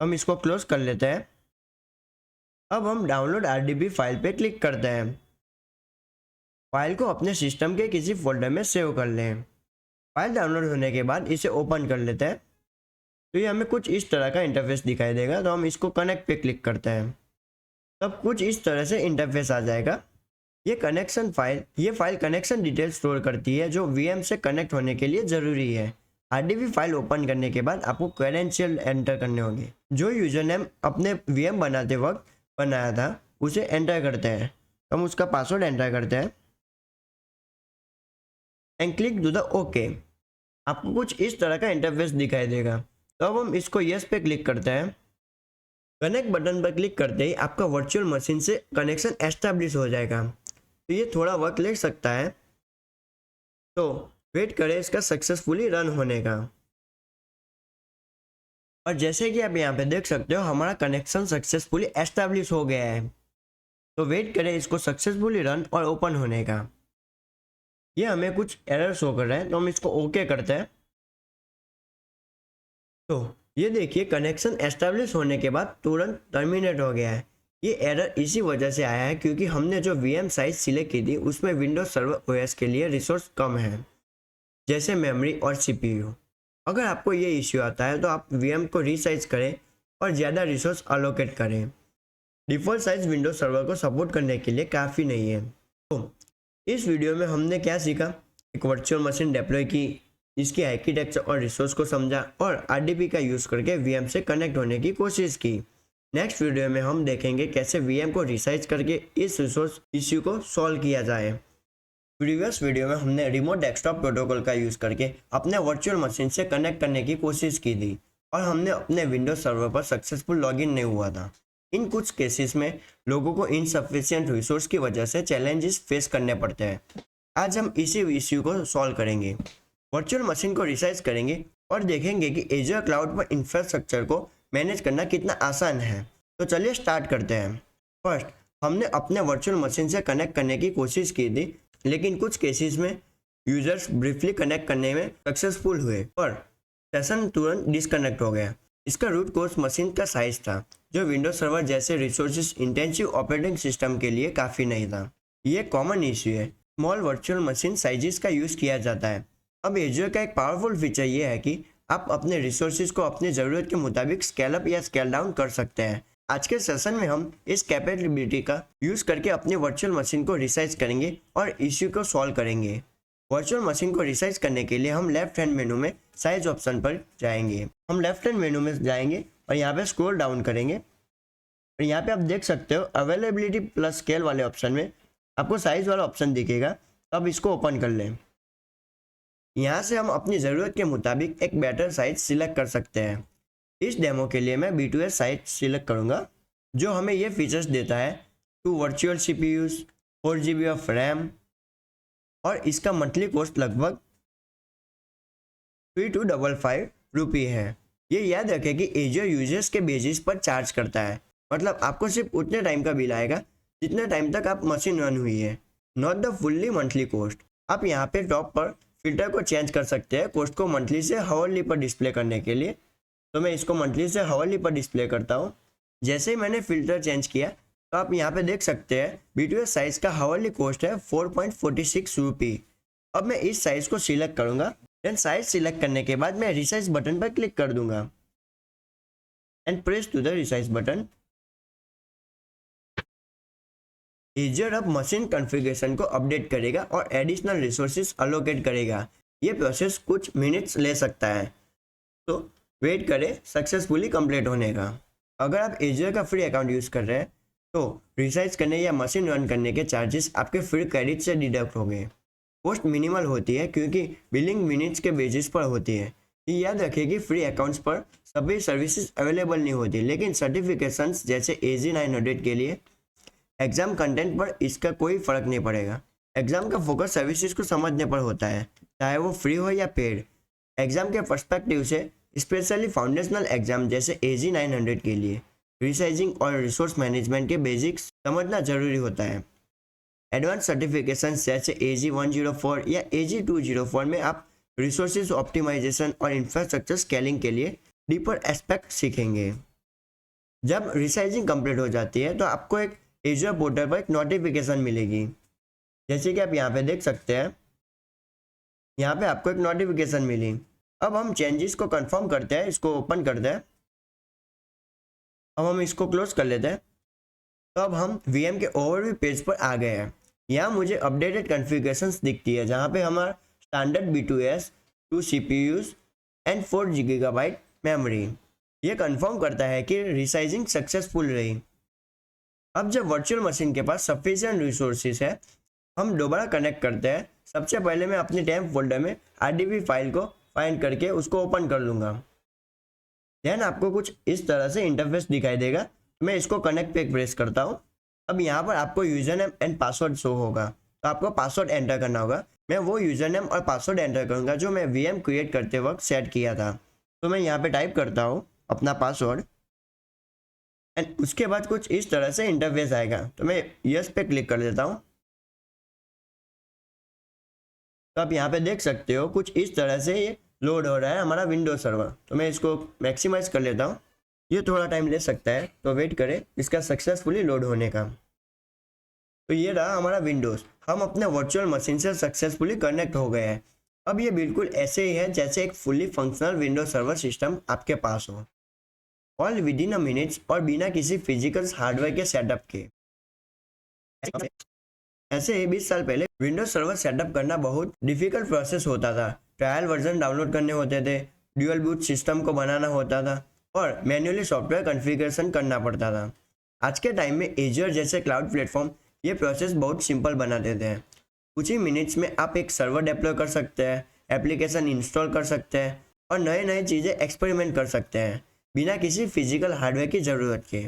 हम इसको क्लोज कर लेते हैं। अब हम डाउनलोड RDP फाइल पे क्लिक करते हैं। फाइल को अपने सिस्टम के किसी फोल्डर में सेव कर लें। फाइल डाउनलोड होने के बाद इसे ओपन कर लेते हैं तो ये हमें कुछ इस तरह का इंटरफेस दिखाई देगा। तो हम इसको कनेक्ट पे क्लिक करते हैं, तब कुछ इस तरह से इंटरफेस आ जाएगा। ये फाइल कनेक्शन डिटेल स्टोर करती है जो VM से कनेक्ट होने के लिए ज़रूरी है। RDP फाइल ओपन करने के बाद आपको क्रेडेंशियल एंटर करने होंगे। जो यूजर नेम अपने VM बनाते वक्त बनाया था उसे एंटर करते हैं। हम उसका पासवर्ड एंटर करते हैं and click to the okay. आपको कुछ इस तरह का इंटरफेस दिखाई देगा। तो अब हम इसको यस पे क्लिक करते हैं। कनेक्ट बटन पर क्लिक करते ही आपका वर्चुअल मशीन से कनेक्शन एस्टेब्लिश हो जाएगा। तो ये थोड़ा वक्त ले सकता है, तो वेट करें इसका सक्सेसफुली रन होने का। और जैसे कि आप यहाँ पे देख सकते हो हमारा कनेक्शन सक्सेसफुली एस्टेब्लिश हो गया है। तो वेट करें इसको सक्सेसफुली रन और ओपन होने का। ये हमें कुछ एरर शो कर रहा है, तो हम इसको ओके करते हैं। तो ये देखिए कनेक्शन एस्टेब्लिश होने के बाद तुरंत टर्मिनेट हो गया है। ये एरर इसी वजह से आया है क्योंकि हमने जो VM साइज सिलेक्ट की थी उसमें विंडोज सर्वर OS के लिए रिसोर्स कम है, जैसे मेमोरी और CPU। अगर आपको ये इश्यू आता है तो आप VM को रीसाइज करें और ज़्यादा रिसोर्स अलोकेट करें। डिफ़ॉल्ट साइज विंडोज सर्वर को सपोर्ट करने के लिए काफ़ी नहीं है। तो इस वीडियो में हमने क्या सीखा, एक वर्चुअल मशीन डिप्लॉय की, इसकी आर्किटेक्चर और रिसोर्स को समझा और RDP का यूज़ करके VM से कनेक्ट होने की कोशिश की। नेक्स्ट वीडियो में हम देखेंगे कैसे VM को रिसाइज करके इस रिसोर्स इश्यू को सॉल्व किया जाए। प्रीवियस वीडियो में हमने रिमोट डेस्कटॉप प्रोटोकॉल का यूज़ करके अपने वर्चुअल मशीन से कनेक्ट करने की कोशिश की थी और हमने अपने विंडोज सर्वर पर सक्सेसफुल लॉगिन नहीं हुआ था। इन कुछ केसेस में लोगों को इनसफिशिएंट रिसोर्स की वजह से चैलेंजेस फेस करने पड़ते हैं। आज हम इसी इश्यू को सॉल्व करेंगे, वर्चुअल मशीन को रिसाइज करेंगे और देखेंगे कि एजर क्लाउड पर इंफ्रास्ट्रक्चर को मैनेज करना कितना आसान है। तो चलिए स्टार्ट करते हैं। फर्स्ट, हमने अपने वर्चुअल मशीन से कनेक्ट करने की कोशिश की थी, लेकिन कुछ केसेस में यूजर्स ब्रीफली कनेक्ट करने में सक्सेसफुल हुए पर सेशन तुरंत डिस्कनेक्ट हो गया। इसका रूट कोर्स मशीन का साइज था, जो विंडोज सर्वर जैसे रिसोर्सेज इंटेंसिव ऑपरेटिंग सिस्टम के लिए काफ़ी नहीं था। ये कॉमन इश्यू है। स्मॉल वर्चुअल मशीन साइजेस का यूज़ किया जाता है। अब एजर का एक पावरफुल फीचर ये है कि आप अपने रिसोर्सेज को अपनी ज़रूरत के मुताबिक स्केल अप या स्केल डाउन कर सकते हैं। आज के सेशन में हम इस कैपेबिलिटी का यूज़ करके अपनी वर्चुअल मशीन को रिसाइज करेंगे और इश्यू को सॉल्व करेंगे। वर्चुअल मशीन को रिसाइज करने के लिए हम लेफ्ट हैंड मेनू में साइज ऑप्शन पर जाएंगे। हम लेफ्ट हैंड मेनू में जाएंगे और यहाँ पे स्क्रॉल डाउन करेंगे और यहाँ पे आप देख सकते हो अवेलेबिलिटी प्लस स्केल वाले ऑप्शन में आपको साइज वाला ऑप्शन दिखेगा। तो अब इसको ओपन कर लें। यहाँ से हम अपनी ज़रूरत के मुताबिक एक बेटर साइज सिलेक्ट कर सकते हैं। इस डेमो के लिए मैं B2S साइज सिलेक्ट करूँगा, जो हमें ये फीचर्स देता है 2 virtual CPUs, 4 GB of RAM और इसका मंथली कॉस्ट लगभग 3255 रुपये है। ये याद रखें कि एजर यूजर्स के बेसिस पर चार्ज करता है, मतलब आपको सिर्फ उतने टाइम का बिल आएगा जितने टाइम तक आप मशीन रन हुई है, not the fully monthly cost. आप यहाँ पे टॉप पर फिल्टर को चेंज कर सकते हैं कॉस्ट को मंथली से हावरली पर डिस्प्ले करने के लिए। तो मैं इसको मंथली से हावरली पर डिस्प्ले करता हूँ। जैसे ही मैंने फिल्टर चेंज किया तो आप यहाँ पे देख सकते हैं B2S साइज का हावरली कॉस्ट है 4.46 रुपये। अब मैं इस साइज को सिलेक्ट करूँगा। देन साइज सिलेक्ट करने के बाद मैं रिसाइज बटन पर क्लिक कर दूंगा and press to the resize button. Azure अब मशीन कॉन्फ़िगरेशन को अपडेट करेगा और एडिशनल रिसोर्सेज अलोकेट करेगा। ये प्रोसेस कुछ मिनट्स ले सकता है, तो वेट करें सक्सेसफुली कंप्लीट होने का। अगर आप एजर का फ्री अकाउंट यूज़ कर रहे हैं तो रिसाइज करने या मशीन रन करने के चार्जेस आपके फ्री क्रेडिट से डिडक्ट होंगे। कॉस्ट मिनिमल होती है क्योंकि बिलिंग मिनट्स के बेसिस पर होती है। ये याद रखें कि फ्री अकाउंट्स पर सभी सर्विसेज अवेलेबल नहीं होती, लेकिन सर्टिफिकेशंस जैसे AZ900 के लिए एग्ज़ाम कंटेंट पर इसका कोई फ़र्क नहीं पड़ेगा। एग्ज़ाम का फोकस सर्विसेज को समझने पर होता है, चाहे वो फ्री हो या पेड। एग्ज़ाम के पर्सपेक्टिव से स्पेशली फाउंडेशनल एग्ज़ाम जैसे AZ900 के लिए रिसाइजिंग और रिसोर्स मैनेजमेंट के बेसिक्स समझना ज़रूरी होता है। एडवांस सर्टिफिकेशंस जैसे AZ104 या AZ204 में आप रिसोर्सेज ऑप्टिमाइजेशन और इंफ्रास्ट्रक्चर स्केलिंग के लिए डीपर एस्पेक्ट सीखेंगे। जब रिसाइजिंग कंप्लीट हो जाती है तो आपको एक एजर पोर्टल पर एक नोटिफिकेशन मिलेगी, जैसे कि आप यहाँ पे देख सकते हैं। यहाँ पे आपको एक नोटिफिकेशन मिली। अब हम चेंजेस को कंफर्म करते हैं, इसको ओपन करते हैं। अब हम इसको क्लोज कर लेते हैं। तो अब हम VM के ओवरव्यू पेज पर आ गए हैं। यहाँ मुझे अपडेटेड कॉन्फ़िगरेशंस दिखती है, जहाँ पे हमारा standard B2S, 2 CPUs and 4 GB memory. ये कंफर्म करता है कि रिसाइजिंग सक्सेसफुल रही। अब जब वर्चुअल मशीन के पास सफिशिएंट रिसोर्सेज है, हम दोबारा कनेक्ट करते हैं। सबसे पहले मैं अपने टेम्प फोल्डर में RDB फाइल को फाइंड करके उसको ओपन कर लूँगा। देन आपको कुछ इस तरह से इंटरफेस दिखाई देगा। मैं इसको कनेक्ट पे प्रेस करता हूँ। अब यहाँ पर आपको user name and password show होगा, तो आपको पासवर्ड एंटर करना होगा। मैं वो यूज़र नेम और पासवर्ड एंटर करूँगा जो मैं VM क्रिएट करते वक्त सेट किया था। तो मैं यहाँ पे टाइप करता हूँ अपना पासवर्ड एंड उसके बाद कुछ इस तरह से इंटरफेस आएगा। तो मैं यस पे क्लिक कर देता हूँ। तो आप यहाँ पे देख सकते हो कुछ इस तरह से ये लोड हो रहा है हमारा विंडोज सर्वर। तो मैं इसको मैक्सिमाइज कर लेता हूँ। ये थोड़ा टाइम ले सकता है, तो वेट करें इसका सक्सेसफुली लोड होने का। तो ये रहा हमारा विंडोज़। हम अपने वर्चुअल मशीन से सक्सेसफुली कनेक्ट हो गए हैं। अब ये बिल्कुल ऐसे ही है जैसे एक fully functional Windows server system आपके पास हो, all with in a minutes और बिना किसी फिजिकल हार्डवेयर के सेटअप के। ऐसे ही 20 साल पहले विंडोज सर्वर सेटअप करना बहुत डिफिकल्ट प्रोसेस होता था। ट्रायल वर्जन डाउनलोड करने होते थे, ड्यूअल बूट सिस्टम को बनाना होता था और मैन्युअली सॉफ्टवेयर कॉन्फ़िगरेशन करना पड़ता था। आज के टाइम में एजर जैसे क्लाउड प्लेटफॉर्म ये प्रोसेस बहुत सिंपल बना देते हैं। कुछ ही मिनट्स में आप एक सर्वर डिप्लॉय कर सकते हैं, एप्लीकेशन इंस्टॉल कर सकते हैं और नए नए चीज़ें एक्सपेरिमेंट कर सकते हैं बिना किसी फिजिकल हार्डवेयर की ज़रूरत के।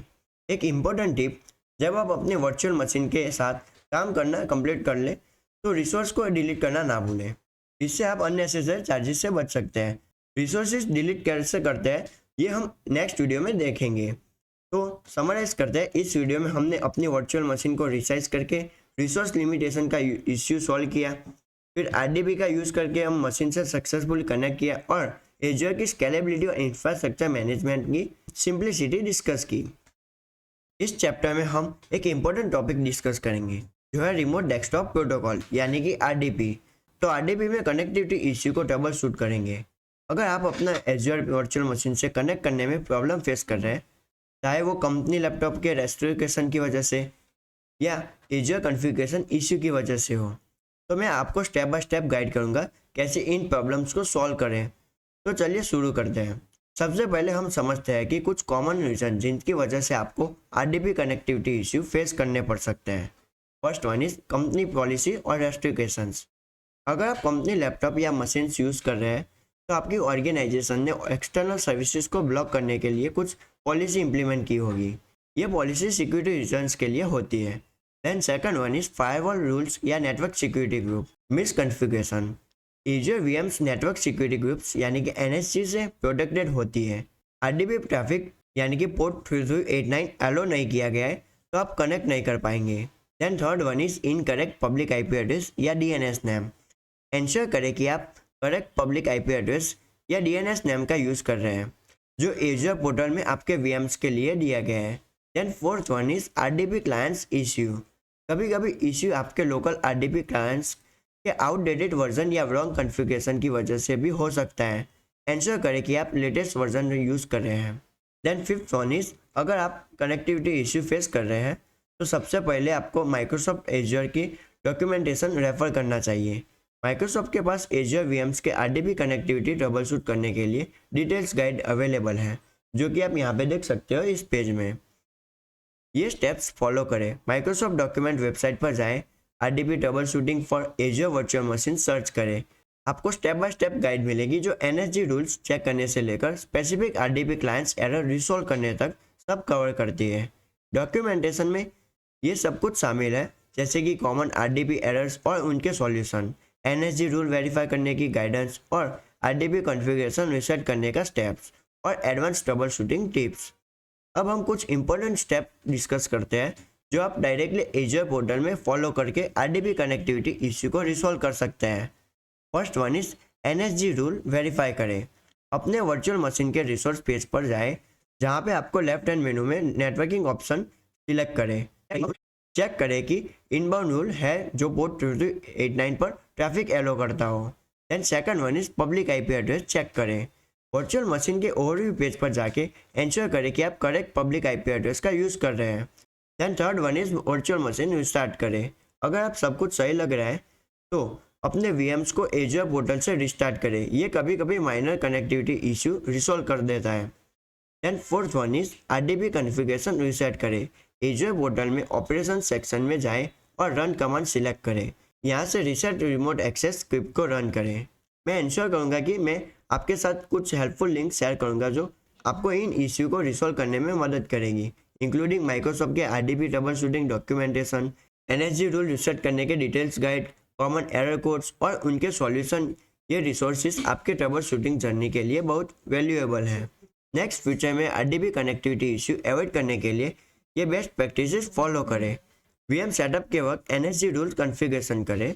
एक इम्पोर्टेंट टिप, जब आप अपने वर्चुअल मशीन के साथ काम करना कंप्लीट कर ले तो रिसोर्स को डिलीट करना ना भूलें। इससे आप अननेसेसरी चार्जेस से बच सकते हैं। रिसोर्सेज डिलीट कैसे करते हैं ये हम नेक्स्ट वीडियो में देखेंगे। तो समराइज करते हैं, इस वीडियो में हमने अपनी वर्चुअल मशीन को रिसाइज करके रिसोर्स लिमिटेशन का इश्यू सॉल्व किया, फिर आरडीबी का यूज़ करके हम मशीन से सक्सेसफुली कनेक्ट किया और एजर की स्केलेबिलिटी और इंफ्रास्ट्रक्चर मैनेजमेंट की सिंप्लिसिटी डिस्कस की। इस चैप्टर में हम एक इम्पोर्टेंट टॉपिक डिस्कस करेंगे जो है रिमोट डेस्कटॉप प्रोटोकॉल यानी कि आरडीपी। तो आरडीपी में कनेक्टिविटी इश्यू को ट्रबल शूट करेंगे। अगर आप अपना एजर वर्चुअल मशीन से कनेक्ट करने में प्रॉब्लम फेस कर रहे हैं, चाहे वो कंपनी लैपटॉप के रेस्ट्रिक्शन की वजह से या एजर कॉन्फ़िगरेशन इश्यू की वजह से हो, तो मैं आपको स्टेप बाय स्टेप गाइड करूंगा कैसे इन प्रॉब्लम्स को सॉल्व करें। तो चलिए शुरू करते हैं। सबसे पहले हम समझते हैं कि कुछ कॉमन रीजन जिनकी वजह से आपको आरडीपी कनेक्टिविटी इश्यू फेस करने पड़ सकते हैं। First one is company policy और रेस्ट्रिक्शंस। अगर आप कंपनी लैपटॉप या मशीन यूज़ कर रहे हैं तो आपकी ऑर्गेनाइजेशन ने एक्सटर्नल सर्विसेज को ब्लॉक करने के लिए कुछ पॉलिसी इंप्लीमेंट की होगी। ये पॉलिसी सिक्योरिटी रीजन्स के लिए होती है। Then second one is firewall rules या network security group misconfiguration. Azure VMs network security groups यानी कि एनएसजी से प्रोटेक्टेड होती है। आरडीपी ट्रैफिक यानी कि पोर्ट 3389 अलो नहीं किया गया है तो आप कनेक्ट नहीं कर पाएंगे। Then third one is incorrect public IP address या डीएनएस नेम। इंश्योर करें कि आप करेक्ट पब्लिक आईपी एड्रेस या डीएनएस नेम का यूज़ कर रहे हैं जो एजर पोर्टल में आपके वीएम्स के लिए दिया गया है। Then fourth one is RDP clients issue. कभी कभी इश्यू आपके लोकल आरडीपी क्लाइंट्स के आउटडेटेड वर्जन या रॉन्ग कॉन्फ़िगरेशन की वजह से भी हो सकता है। इंश्योर करें कि आप लेटेस्ट वर्जन यूज़ कर रहे हैं। देन फिफ्थ वन इज, अगर आप कनेक्टिविटी इश्यू फेस कर रहे हैं तो सबसे पहले आपको माइक्रोसॉफ्ट एजर की डॉक्यूमेंटेशन रेफर करना चाहिए। माइक्रोसॉफ्ट के पास एजर वीएम्स के आरडीपी कनेक्टिविटी ट्रबल शूट करने के लिए डिटेल्स गाइड अवेलेबल है जो कि आप यहाँ पे देख सकते हो इस पेज में। ये स्टेप्स फॉलो करें। माइक्रोसॉफ्ट डॉक्यूमेंट वेबसाइट पर जाएं, RDP troubleshooting for Azure virtual machine search करें। आपको स्टेप बाय स्टेप गाइड मिलेगी जो एनएसजी रूल्स चेक करने से लेकर specific RDP clients error resolve करने तक सब कवर करती है। डॉक्यूमेंटेशन में ये सब कुछ शामिल है जैसे कि कॉमन आरडीपी एरर्स और उनके सॉल्यूशन, एनएसजी रूल वेरीफाई करने की गाइडेंस और आरडीपी कॉन्फ़िगरेशन रीसेट करने का स्टेप्स और एडवांस ट्रबल शूटिंग टिप्स। अब हम कुछ इंपॉर्टेंट स्टेप डिस्कस करते हैं जो आप डायरेक्टली एजर पोर्टल में फॉलो करके आरडीपी कनेक्टिविटी इश्यू को रिसॉल्व कर सकते हैं। First one is NSG rule verify करें। अपने वर्चुअल मशीन के रिसोर्स पेज पर जाएं जहां पे आपको लेफ्ट हैंड मेनू में नेटवर्किंग ऑप्शन सिलेक्ट करें। चेक करें कि इनबाउंड रूल है जो पोर्ट 3389 पर ट्रैफिक एलो करता हो। Then second one is public IP address check करें। वर्चुअल मशीन के ओवरव्यू पेज पर जाके इंश्योर करें कि आप करेक्ट पब्लिक आईपी एड्रेस का यूज़ कर रहे हैं। Then third one is virtual machine restart करें। अगर आप सब कुछ सही लग रहा है तो अपने वीएम्स को एजर पोर्टल से रिस्टार्ट करें। ये कभी कभी माइनर कनेक्टिविटी इश्यू रिसोल्व कर देता है। Then fourth one is RDP configuration reset करें। एजर पोर्टल में ऑपरेशन सेक्शन में जाएं और रन कमांड सिलेक्ट करें। यहाँ से रीसेट रिमोट एक्सेस स्क्रिप्ट को रन करें। मैं इंश्योर करूँगा कि मैं आपके साथ कुछ हेल्पफुल लिंक शेयर करूँगा जो आपको इन इश्यू को रिसोल्व करने में मदद करेगी, इंक्लूडिंग माइक्रोसॉफ्ट के RDP trouble shooting documentation, NSG rule reset करने के details guide, common error codes और उनके सॉल्यूशन। ये रिसोर्सेज आपके ट्रबल शूटिंग जर्नी के लिए बहुत वैल्यूएबल है। नेक्स्ट फ्यूचर में आरडीपी कनेक्टिविटी इश्यू अवॉइड करने के लिए ये बेस्ट प्रैक्टिसेस फॉलो करें। वीएम सेटअप के वक्त एनएसजी रूल कॉन्फ़िगरेशन करें।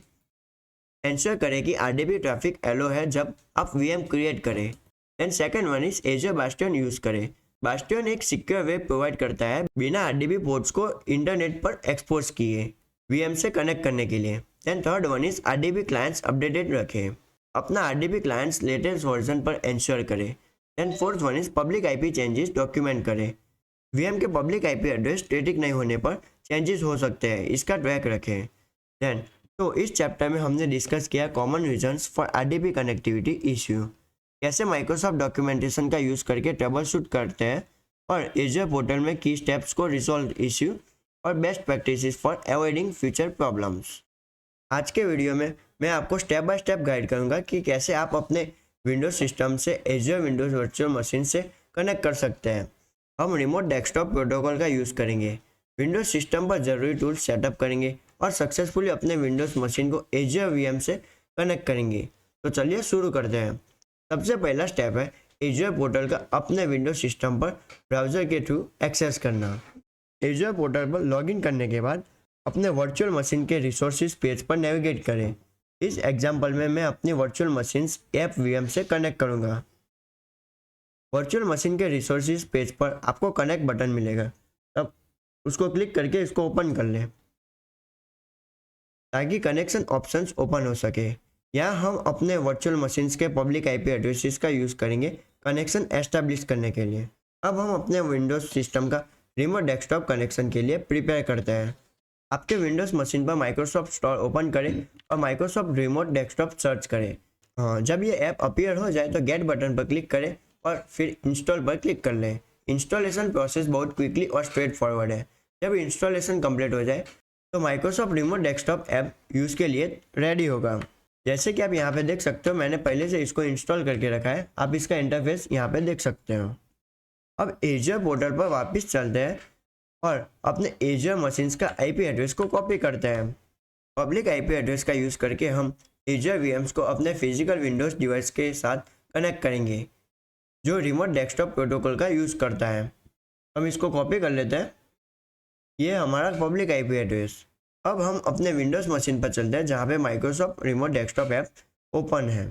इंश्योर करें कि आरडीपी ट्रैफिक एलो है जब आप वीएम क्रिएट करें। Then second one is Azure Bastion use करें। बास्टियन एक सिक्योर वेब प्रोवाइड करता है बिना आरडीपी पोर्ट्स को इंटरनेट पर एक्सपोज किए वीएम से कनेक्ट करने के लिए। Then third one is RDP clients updated रखें। अपना आरडीपी क्लाइंट्स लेटेस्ट वर्जन पर इंश्योर करें। Then fourth one is public IP changes document करें। वीएम के पब्लिक आईपी एड्रेस स्टैटिक नहीं होने पर चेंजेस हो सकते हैं, इसका ट्रैक रखें। देन तो इस चैप्टर में हमने डिस्कस किया common reasons for RDP connectivity issue, कैसे माइक्रोसॉफ्ट डॉक्यूमेंटेशन का यूज़ करके ट्रबल शूट करते हैं और एजर पोर्टल में की स्टेप्स को रिजॉल्व इश्यू और best practices for avoiding future problems. आज के वीडियो में मैं आपको स्टेप बाय स्टेप गाइड करूंगा कि कैसे आप अपने विंडोज सिस्टम से एज़्योर विंडोज वर्चुअल मशीन से कनेक्ट कर सकते हैं। हम रिमोट डेस्कटॉप प्रोटोकॉल का यूज़ करेंगे, विंडोज सिस्टम पर ज़रूरी टूल्स सेटअप करेंगे और सक्सेसफुली अपने विंडोज मशीन को एज़्योर वीएम से कनेक्ट करेंगे। तो चलिए शुरू करते हैं। सबसे पहला स्टेप है एज़्योर पोर्टल का अपने विंडोज सिस्टम पर ब्राउज़र के थ्रू एक्सेस करना। एज़्योर पोर्टल पर लॉगिन करने के बाद अपने वर्चुअल मशीन के रिसोर्सेज पेज पर नेविगेट करें। इस एग्जाम्पल में मैं अपनी वर्चुअल मशीन्स ऐप वीएम से कनेक्ट करूंगा। वर्चुअल मशीन के रिसोर्सेज पेज पर आपको कनेक्ट बटन मिलेगा, तब उसको क्लिक करके इसको ओपन कर लें ताकि कनेक्शन ऑप्शंस ओपन हो सके। यहाँ हम अपने वर्चुअल मशीन्स के पब्लिक आईपी एड्रेसेस का यूज़ करेंगे कनेक्शन एस्टेब्लिश करने के लिए। अब हम अपने विंडोज सिस्टम का रिमोट डेस्कटॉप कनेक्शन के लिए प्रिपेयर करते हैं। आपके विंडोज़ मशीन पर माइक्रोसॉफ्ट स्टोर ओपन करें और माइक्रोसॉफ्ट रिमोट डेस्कटॉप सर्च करें। जब ये ऐप अपीयर हो जाए तो गेट बटन पर क्लिक करें और फिर इंस्टॉल पर क्लिक कर लें। इंस्टॉलेशन प्रोसेस बहुत क्विकली और स्ट्रेट फॉरवर्ड है। जब इंस्टॉलेशन कंप्लीट हो जाए तो Microsoft remote desktop app use के लिए रेडी होगा। जैसे कि आप यहाँ पे देख सकते हो, मैंने पहले से इसको इंस्टॉल करके रखा है। आप इसका इंटरफेस यहाँ पे देख सकते हो। अब एज़्योर पोर्टल पर वापस चलते हैं और अपने एज़्योर मशीन्स का आईपी एड्रेस को कॉपी करते हैं। पब्लिक आईपी एड्रेस का यूज़ करके हम एज़्योर वीएम्स को अपने फिजिकल विंडोज़ डिवाइस के साथ कनेक्ट करेंगे जो रिमोट डेस्कटॉप प्रोटोकॉल का यूज़ करता है। हम इसको कॉपी कर लेते हैं। ये हमारा पब्लिक आईपी एड्रेस। अब हम अपने विंडोज़ मशीन पर चलते हैं जहाँ पे Microsoft remote desktop app open है।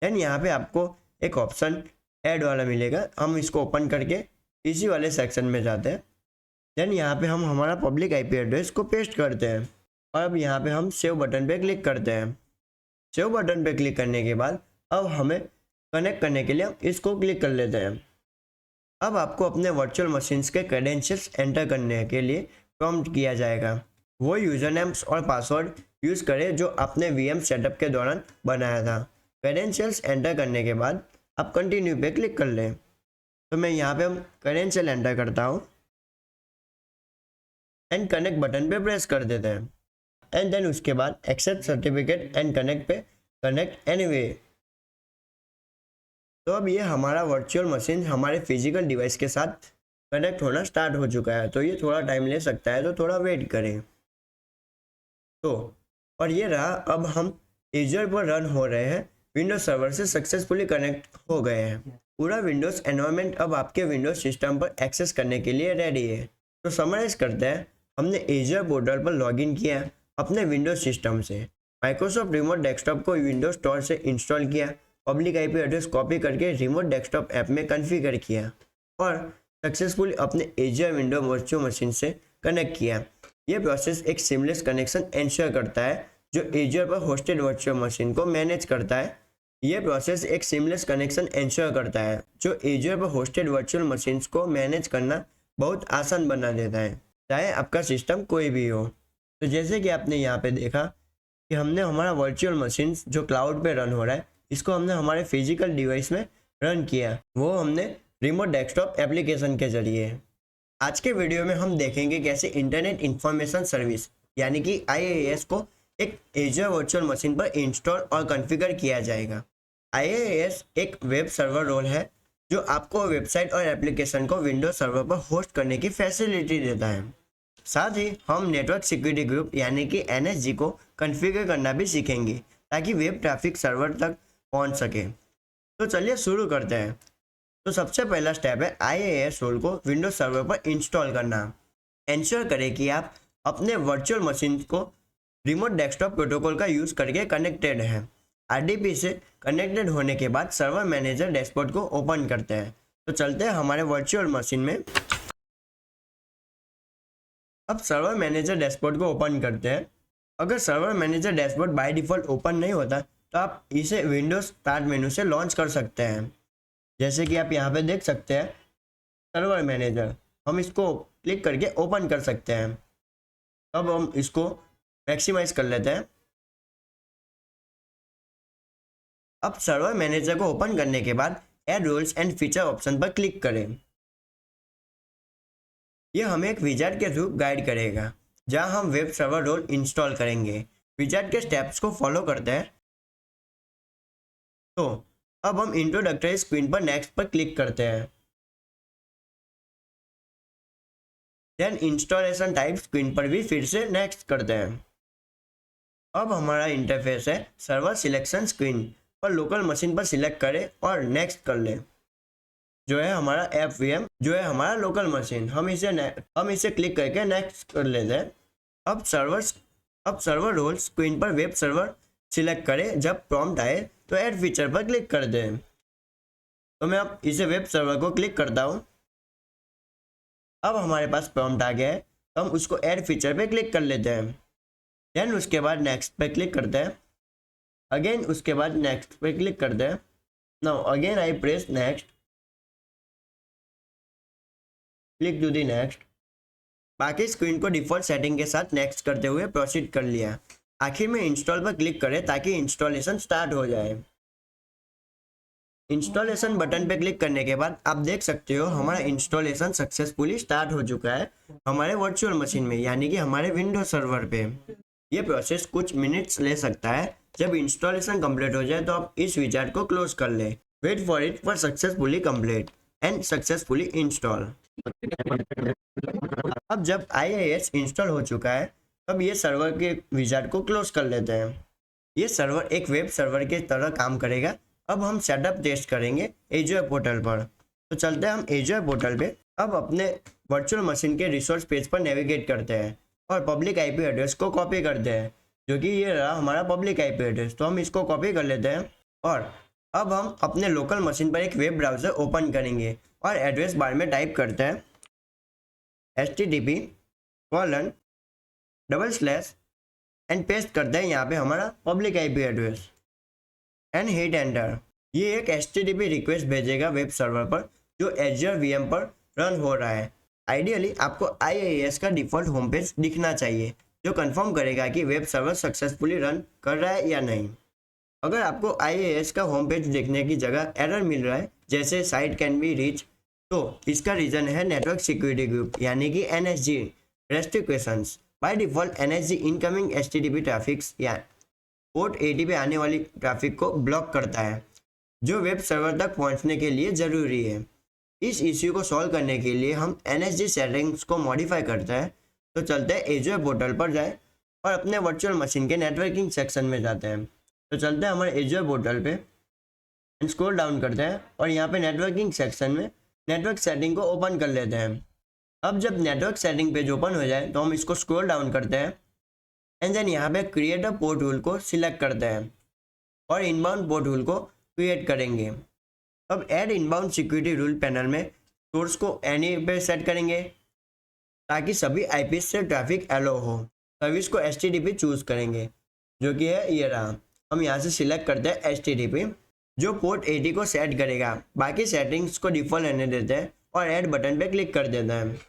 देन यहाँ पे आपको एक ऑप्शन ऐड वाला मिलेगा, हम इसको ओपन करके इसी वाले सेक्शन में जाते हैं। देन यहाँ पे हम हमारा पब्लिक आईपी एड्रेस को पेस्ट करते हैं और अब यहाँ पे हम सेव बटन पे क्लिक करते हैं। सेव बटन पे क्लिक करने के बाद अब हमें कनेक्ट करने के लिए हम इसको क्लिक कर लेते हैं। अब आपको अपने वर्चुअल मशीन्स के क्रेडेंशियल्स एंटर करने के लिए प्रॉम्प्ट किया जाएगा। वो यूज़र नेम्स और पासवर्ड यूज़ करें जो आपने वीएम सेटअप के दौरान बनाया था। क्रेडेंशियल्स एंटर करने के बाद आप कंटिन्यू पे क्लिक कर लें। तो मैं यहाँ पे हम क्रेडेंशियल एंटर करता हूँ एंड कनेक्ट बटन पे प्रेस कर देते हैं एंड देन उसके बाद एक्सेप्ट सर्टिफिकेट एंड कनेक्ट पे कनेक्ट एनीवे। तो अब ये हमारा वर्चुअल मशीन हमारे फिजिकल डिवाइस के साथ कनेक्ट होना स्टार्ट हो चुका है। तो ये थोड़ा टाइम ले सकता है, तो थोड़ा वेट करें। तो और ये रहा, अब हम एज़्योर पर रन हो रहे हैं, विंडोज सर्वर से सक्सेसफुली कनेक्ट हो गए हैं। पूरा विंडोज एनवायरनमेंट अब आपके विंडोज सिस्टम पर एक्सेस करने के लिए रेडी है। तो समराइज करते हैं, हमने एज़्योर पोर्टल पर लॉगिन किया अपने विंडोज सिस्टम से, माइक्रोसॉफ्ट रिमोट डेस्कटॉप को विंडोज स्टोर से इंस्टॉल किया, पब्लिक आईपी एड्रेस कॉपी करके रिमोट डेस्कटॉप ऐप में कॉन्फ़िगर किया और सक्सेसफुली अपने एज़्योर विंडो वर्चुअल मशीन से कनेक्ट किया। ये प्रोसेस एक सीमलेस कनेक्शन इंश्योर करता है जो एज़्योर पर होस्टेड वर्चुअल मशीन को मैनेज करता है। ये प्रोसेस एक सीमलेस कनेक्शन इंश्योर करता है जो एज़्योर पर होस्टेड वर्चुअल मशीन्स को मैनेज करना बहुत आसान बना देता है, चाहे आपका सिस्टम कोई भी हो। तो जैसे कि आपने यहाँ पे देखा कि हमने हमारा वर्चुअल मशीन्स जो क्लाउड पे रन हो रहा है, इसको हमने हमारे फिजिकल डिवाइस में रन किया, वो हमने रिमोट डेस्कटॉप एप्लीकेशन के जरिए। आज के वीडियो में हम देखेंगे कैसे इंटरनेट इंफॉर्मेशन सर्विस यानी कि IaaS को एक एज़्योर वर्चुअल मशीन पर इंस्टॉल और कॉन्फ़िगर किया जाएगा। IaaS एक वेब सर्वर रोल है जो आपको वेबसाइट और एप्लीकेशन को विंडोज सर्वर पर होस्ट करने की फैसिलिटी देता है। साथ ही हम नेटवर्क सिक्योरिटी ग्रुप यानी कि NSG को कॉन्फ़िगर करना भी सीखेंगे ताकि वेब ट्रैफिक सर्वर तक पहुंच सके। तो चलिए शुरू करते हैं। तो सबसे पहला स्टेप है IaaS रोल को विंडोज सर्वर पर इंस्टॉल करना। इंश्योर करें कि आप अपने वर्चुअल मशीन को रिमोट डेस्कटॉप प्रोटोकॉल का यूज़ करके कनेक्टेड है। RDP से कनेक्टेड होने के बाद सर्वर मैनेजर डैशबोर्ड को ओपन करते हैं। तो चलते हैं हमारे वर्चुअल मशीन में। अब सर्वर मैनेजर डैशबोर्ड को ओपन करते हैं। अगर server manager dashboard by default open नहीं होता तो आप इसे विंडोज स्टार्ट मेनू से लॉन्च कर सकते हैं। जैसे कि आप यहाँ पे देख सकते हैं सर्वर मैनेजर, हम इसको क्लिक करके ओपन कर सकते हैं। अब हम इसको मैक्सिमाइज कर लेते हैं। अब सर्वर मैनेजर को ओपन करने के बाद add rules and feature option पर क्लिक करें। यह हमें एक विजार्ड के थ्रू गाइड करेगा। जहां हम वेब सर्वर रोल इंस्टॉल करेंगे। विजार्ड के स्टेप्स को फॉलो करते हैं। तो अब हम इंट्रोडक्टरी स्क्रीन पर नेक्स्ट पर क्लिक करते हैं। देन इंस्टॉलेशन टाइप स्क्रीन पर भी फिर से नेक्स्ट करते हैं। अब हमारा इंटरफेस है सर्वर सिलेक्शन स्क्रीन पर लोकल मशीन पर सिलेक्ट करें और नेक्स्ट कर लें। जो है हमारा FVM, जो है हमारा लोकल मशीन, हम इसे क्लिक करके नेक्स्ट कर लेते हैं। अब सर्वर रोल स्क्रीन पर वेब सर्वर सिलेक्ट करें। जब प्रॉम्प्ट आए तो ऐड फीचर पर क्लिक कर दें। तो मैं अब इसे वेब सर्वर को क्लिक करता हूँ। अब हमारे पास प्रॉम्प्ट आ गया है, तो हम उसको ऐड फीचर पे क्लिक कर लेते हैं। देन उसके बाद नेक्स्ट पे क्लिक करते हैं। अगेन उसके बाद नेक्स्ट पे क्लिक करते हैं। Now again I press next, click to the next. बाकी स्क्रीन को डिफॉल्ट सेटिंग के साथ नेक्स्ट करते हुए प्रोसीड कर लिया। आखिर में इंस्टॉल पर क्लिक करें ताकि इंस्टॉलेशन स्टार्ट हो जाए। इंस्टॉलेशन बटन पे क्लिक करने के बाद आप देख सकते हो हमारा इंस्टॉलेशन सक्सेसफुली स्टार्ट हो चुका है हमारे वर्चुअल मशीन में, यानी कि हमारे विंडोज सर्वर पे। ये प्रोसेस कुछ मिनट्स ले सकता है। जब इंस्टॉलेशन कंप्लीट हो जाए तो आप इस विजार्ड को क्लोज कर ले। Wait for it for successfully complete and successfully install. अब जब IIS इंस्टॉल हो चुका है तब ये सर्वर के विजार्ड को क्लोज कर लेते हैं। ये सर्वर एक वेब सर्वर के तरह काम करेगा। अब हम सेटअप टेस्ट करेंगे एजर पोर्टल पर। तो चलते हैं हम एजर पोर्टल पे। अब अपने वर्चुअल मशीन के रिसोर्स पेज पर नेविगेट करते हैं और पब्लिक IP एड्रेस को कॉपी करते हैं, जो कि ये रहा हमारा पब्लिक IP एड्रेस। तो हम इसको कॉपी कर लेते हैं और अब हम अपने लोकल मशीन पर एक वेब ब्राउज़र ओपन करेंगे और एड्रेस बार में टाइप करते हैं http:// एंड पेस्ट करते हैं यहाँ पे हमारा public IP address and hit enter. ये एक HTTP रिक्वेस्ट भेजेगा वेब सर्वर पर जो एजर VM पर रन हो रहा है। आइडियली आपको IIS का डिफ़ॉल्ट होम पेज दिखना चाहिए जो कंफर्म करेगा कि वेब सर्वर सक्सेसफुली रन कर रहा है या नहीं। अगर आपको IIS का होम पेज देखने की जगह एरर मिल रहा है जैसे साइट कैन बी रीच, तो इसका रीज़न है नेटवर्क सिक्योरिटी ग्रुप यानी कि NSG restrictions. By default NSG incoming HTTP traffics या पोर्ट 80 पे आने वाली ट्रैफिक को ब्लॉक करता है जो वेब सर्वर तक पहुंचने के लिए ज़रूरी है। इस इश्यू को सॉल्व करने के लिए हम NSG सेटिंग्स को मॉडिफाई करते हैं। तो चलते हैं एजर पोर्टल पर जाए और अपने वर्चुअल मशीन के नेटवर्किंग सेक्शन में जाते हैं। तो चलते हैं हमारे एजर पोर्टल पे एंड स्क्रॉल डाउन करते हैं और यहाँ पे नेटवर्किंग सेक्शन में नेटवर्क सेटिंग को ओपन कर लेते हैं। अब जब नेटवर्क सेटिंग पेज ओपन हो जाए तो हम इसको स्क्रॉल डाउन करते हैं एंड देन यहाँ पे क्रिएट अ पोर्ट रूल को सिलेक्ट करते हैं और इनबाउंड पोर्ट रूल को क्रिएट करेंगे। अब add inbound security rule panel में सोर्स को एनी पे सेट करेंगे ताकि सभी IP से ट्रैफिक एलो हो। सर्विस को HTTP चूज करेंगे जो कि है ये रहा। हम यहाँ से सिलेक्ट करते हैं HTTP जो पोर्ट 80 को सेट करेगा। बाकी सेटिंग्स को डिफॉल्ट रहने देते हैं और ऐड बटन पे क्लिक कर देते हैं।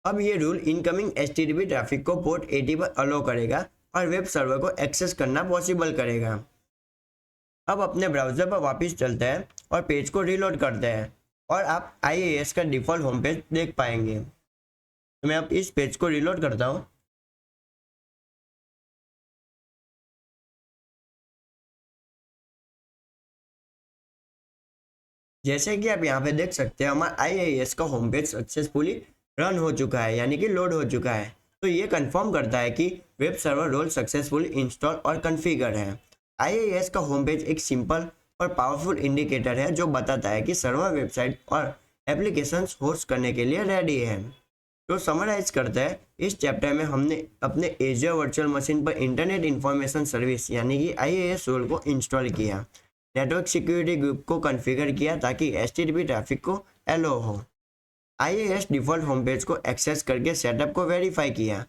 अब ये रूल इनकमिंग HTTP ट्रैफिक को पोर्ट 80 पर अलो करेगा और वेब सर्वर को एक्सेस करना पॉसिबल करेगा। अब अपने ब्राउज़र पर वापस चलते हैं और पेज को रीलोड करते हैं और आप IIS का डिफ़ॉल्ट होम पेज देख पाएंगे। तो मैं अब इस पेज को रीलोड करता हूँ। जैसे कि आप यहाँ पे देख सकते हैं हमारा IIS का होम पेज सक्सेसफुली रन हो चुका है, यानी कि लोड हो चुका है। तो ये कंफर्म करता है कि web server role successfully install और कॉन्फ़िगर है। IIS का होम पेज एक सिंपल और पावरफुल इंडिकेटर है जो बताता है कि सर्वर वेबसाइट और एप्लीकेशंस होस्ट करने के लिए रेडी है। तो समराइज करते हैं, इस चैप्टर में हमने अपने एजर वर्चुअल मशीन पर इंटरनेट इंफॉर्मेशन सर्विस यानी कि IIS रोल को इंस्टॉल किया, नेटवर्क सिक्योरिटी ग्रुप को कॉन्फ़िगर किया ताकि HTTP ट्रैफिक को एलो हो, IIS डिफ़ॉल्ट होम पेज को एक्सेस करके सेटअप को वेरीफाई किया।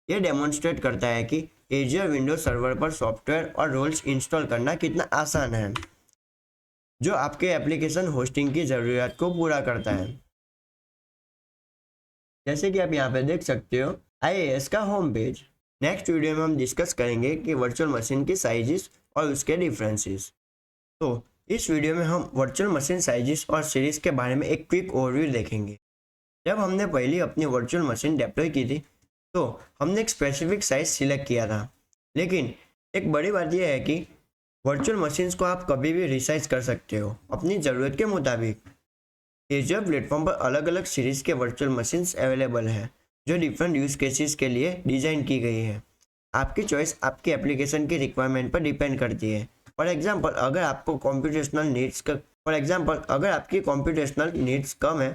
यह डेमोन्स्ट्रेट करता है कि एजर विंडोज सर्वर पर सॉफ्टवेयर और रोल्स इंस्टॉल करना कितना आसान है, जो आपके एप्लीकेशन होस्टिंग की ज़रूरत को पूरा करता है। जैसे कि आप यहाँ पे देख सकते हो IIS का होम पेज। नेक्स्ट वीडियो में हम डिस्कस करेंगे कि वर्चुअल मशीन की साइजेस और उसके डिफरेंसेस। तो इस वीडियो में हम वर्चुअल मशीन साइजेस और सीरीज़ के बारे में एक क्विक ओवरव्यू देखेंगे। जब हमने पहली अपनी वर्चुअल मशीन डिप्लॉय की थी तो हमने एक स्पेसिफिक साइज सिलेक्ट किया था, लेकिन एक बड़ी बात यह है कि वर्चुअल मशीन्स को आप कभी भी रिसाइज कर सकते हो अपनी ज़रूरत के मुताबिक। एजर प्लेटफॉर्म पर अलग अलग सीरीज़ के वर्चुअल मशीन्स अवेलेबल हैं जो डिफरेंट यूज़ केसेस के लिए डिज़ाइन की गई है। आपकी चॉइस आपकी एप्लीकेशन की रिक्वायरमेंट पर डिपेंड करती है। फॉर एग्जांपल अगर आपकी कंप्यूटेशनल नीड्स कम है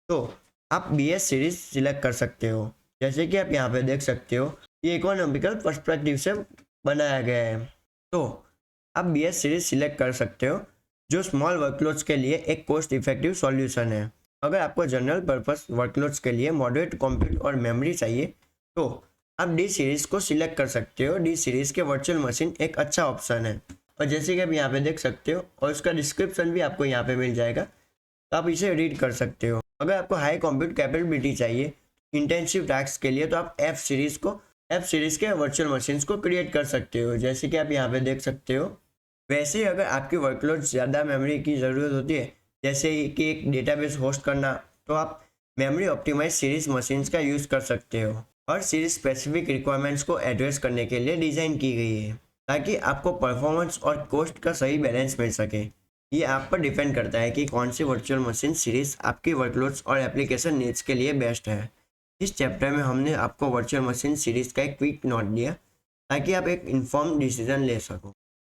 तो आप BS सीरीज सिलेक्ट कर सकते हो। जैसे कि आप यहाँ पे देख सकते हो, ये इकोनॉमिकल पर्सपेक्टिव से बनाया गया है, तो आप BS सीरीज सिलेक्ट कर सकते हो जो स्मॉल वर्कलोड्स के लिए एक कॉस्ट इफेक्टिव सॉल्यूशन है। अगर आपको जनरल पर्पस वर्कलोड्स के लिए मॉडरेट कंप्यूट और मेमोरी चाहिए तो आप D सीरीज़ को सिलेक्ट कर सकते हो। D सीरीज़ के वर्चुअल मशीन एक अच्छा ऑप्शन है, और जैसे कि आप यहाँ पे देख सकते हो, और उसका डिस्क्रिप्शन भी आपको यहाँ पे मिल जाएगा, तो आप इसे रीड कर सकते हो। अगर आपको हाई कंप्यूट कैपेबिलिटी चाहिए इंटेंसिव टास्क के लिए तो आप F सीरीज़ के वर्चुअल मशीन्स को क्रिएट कर सकते हो, जैसे कि आप यहाँ पे देख सकते हो। वैसे ही अगर आपकी वर्कलोड ज़्यादा मेमोरी की ज़रूरत होती है, जैसे कि एक डेटाबेस होस्ट करना, तो आप मेमोरी ऑप्टिमाइज सीरीज मशीन्स का यूज़ कर सकते हो। हर सीरीज स्पेसिफिक रिक्वायरमेंट्स को एड्रेस करने के लिए डिज़ाइन की गई है ताकि आपको परफॉर्मेंस और कॉस्ट का सही बैलेंस मिल सके। ये आप पर डिपेंड करता है कि कौन सी वर्चुअल मशीन सीरीज आपकी वर्कलोड्स और एप्लीकेशन नीड्स के लिए बेस्ट है। इस चैप्टर में हमने आपको वर्चुअल मशीन सीरीज का एक क्विक नोट दिया ताकि आप एक इन्फॉर्म डिसीजन ले सको।